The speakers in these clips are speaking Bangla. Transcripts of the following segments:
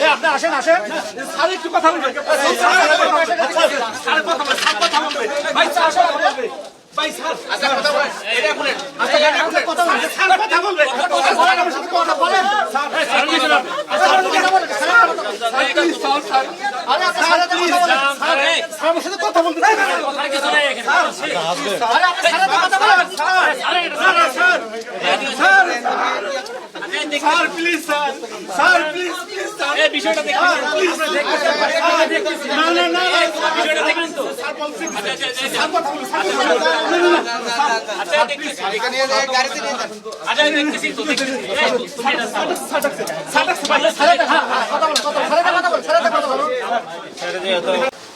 আপনি আসেন আসেন স্যার একটু কথা বলবেন ভাই স্যার ভাই স্যার আচ্ছা কথা বলেন এটা বলেন আচ্ছা এটা কথা বলেন স্যার কথা বলবেন আমার সাথে কথা বলেন স্যার আরে আপনি স্যার আমার সাথে কথা বলতে কথা কিছু নেই এখানে আরে আপনি স্যারের কথা বলেন sir sir please sir sir please please sir এই বিষয়টা দেখুন আমরা দেখতেছি না না না বিষয়টা দেখুন তো স্যার বলছেন স্যার কথা বলুন আচ্ছা দেখতেছি এখানে গাড়িতে নিয়ে যান আচ্ছা দেখতেছি তো দেখতেছি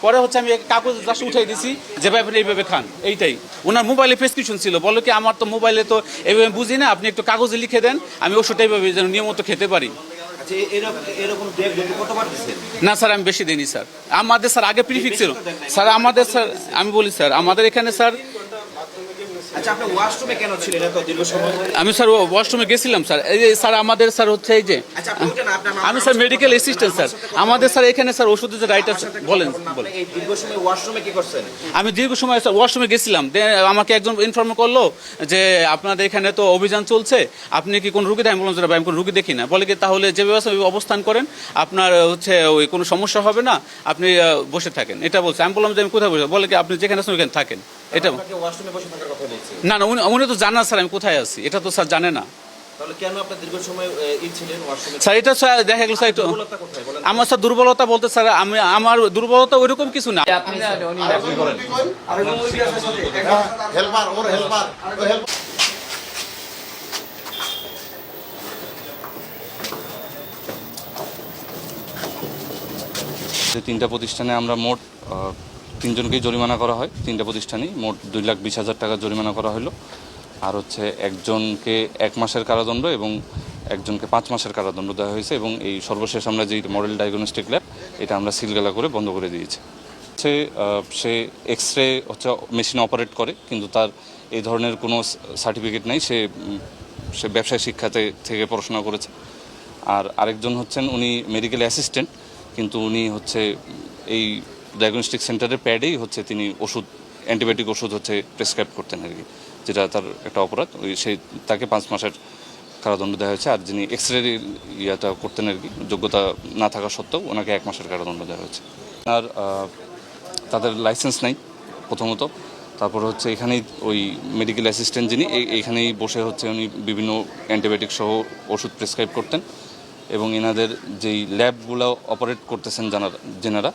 পরে হচ্ছে আমি কাগজ জাস্ট উঠাই দিছি যেভাবে এইভাবে খান এইটাই ওনার মোবাইলে প্রেসক্রিপশন ছিল বলো কি আমার তো মোবাইলে তো এইভাবে বুঝি না আপনি একটু কাগজে লিখে দেন আমি ওষুধটা এইভাবে যেন নিয়মিত খেতে পারি। না স্যার আমি বেশি দিইনি স্যার আমাদের স্যার আগে প্রিফিক্স ছিল স্যার আমাদের স্যার আমি বলি স্যার আমাদের এখানে স্যার আমি স্যার ওয়াশরুমে গেছিলাম স্যার এই যে স্যার আমাদের স্যার হচ্ছে এই যে আমি স্যার মেডিকেল অ্যাসিস্ট্যান্ট স্যার আমাদের স্যার এখানে স্যার ওষুধের যে রাইটার বলেন আমি দীর্ঘ সময় স্যার ওয়াশরুমে গেছিলাম আমাকে একজন ইনফর্ম করলো যে আপনাদের এখানে তো অভিযান চলছে আপনি কি কোন রুগী অ্যাম্বুলেন্স যাবে আমি কোনো রুগী দেখি না বলে কি তাহলে যে ব্যবস্থা অবস্থান করেন আপনার হচ্ছে ওই কোনো সমস্যা হবে না আপনি বসে থাকেন এটা বলছে আমি বললাম যে আমি কোথায় বসে বলে কি আপনি যেখানে আছেন ওখানে থাকেন এটা না না উনি তো জানা স্যার আমি কোথায় আছি এটা তো স্যার জানে না স্যার এটা স্যার দেখা গেল স্যার একটু আমার স্যার দুর্বলতা বলতে স্যার আমি আমার দুর্বলতা ওইরকম কিছু না তিনটা প্রতিষ্ঠানে আমরা মোট তিনজনকেই জরিমানা করা হয় তিনটা প্রতিষ্ঠানেই মোট 2,20,000 টাকা জরিমানা করা হলো আর হচ্ছে একজনকে 1 মাসের কারাদণ্ড এবং একজনকে 5 মাসের কারাদণ্ড দেওয়া হয়েছে এবং এই সর্বশেষ আমরা যে মডেল ডায়াগনস্টিক ল্যাব এটা আমরা সিলগালা করে বন্ধ করে দিয়েছি। সে এক্স-রে হচ্ছে মেশিনে অপারেট করে কিন্তু তার এই ধরনের কোনো সার্টিফিকেট নেই সে ব্যবসায় শিক্ষাতে থেকে পড়াশোনা করেছে। আর আরেকজন হচ্ছেন উনি মেডিকেল অ্যাসিস্ট্যান্ট কিন্তু উনি হচ্ছে এই ডায়াগনস্টিক সেন্টারের প্যাডেই হচ্ছে তিনি ওষুধ অ্যান্টিবায়োটিক ওষুধ হচ্ছে প্রেসক্রাইব করতেন আর কি যেটা তার একটা অপরাধ তাকে 5 মাসের কারাদণ্ড দেওয়া হয়েছে আর যিনি এক্স রে ইয়াটা করতেন আর কি যোগ্যতা না থাকা সত্ত্বেও ওনাকে 1 মাসের কারাদণ্ড দেওয়া হয়েছে। আর তাদের লাইসেন্স নাই প্রথমত তারপর হচ্ছে এখানেই ওই মেডিকেল অ্যাসিস্ট্যান্ট যিনি এইখানেই বসে হচ্ছে উনি বিভিন্ন অ্যান্টিবায়োটিক সহ ওষুধ প্রেসক্রাইব করতেন এবং এনাদের যেই ল্যাবগুলো অপারেট করতেছেন যেনারা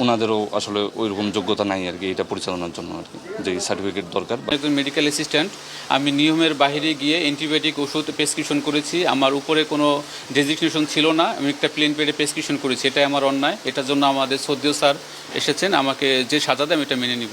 ওনাদেরও আসলে ওইরকম যোগ্যতা নাই আর কি এটা পরিচালনার জন্য আর কি যে সার্টিফিকেট দরকার। একজন মেডিকেল অ্যাসিস্ট্যান্ট আমি নিয়মের বাইরে গিয়ে অ্যান্টিবায়োটিক ওষুধ প্রেসক্রিপশন করেছি আমার উপরে কোনো ডেজিগনেশন ছিল না আমি একটা প্লেন পেডে প্রেসক্রিপশন করেছি এটাই আমার অন্যায় এটার জন্য আমাদের সদ্য স্যার এসেছেন আমাকে যে সাজা দেয় আমি এটা মেনে নিব।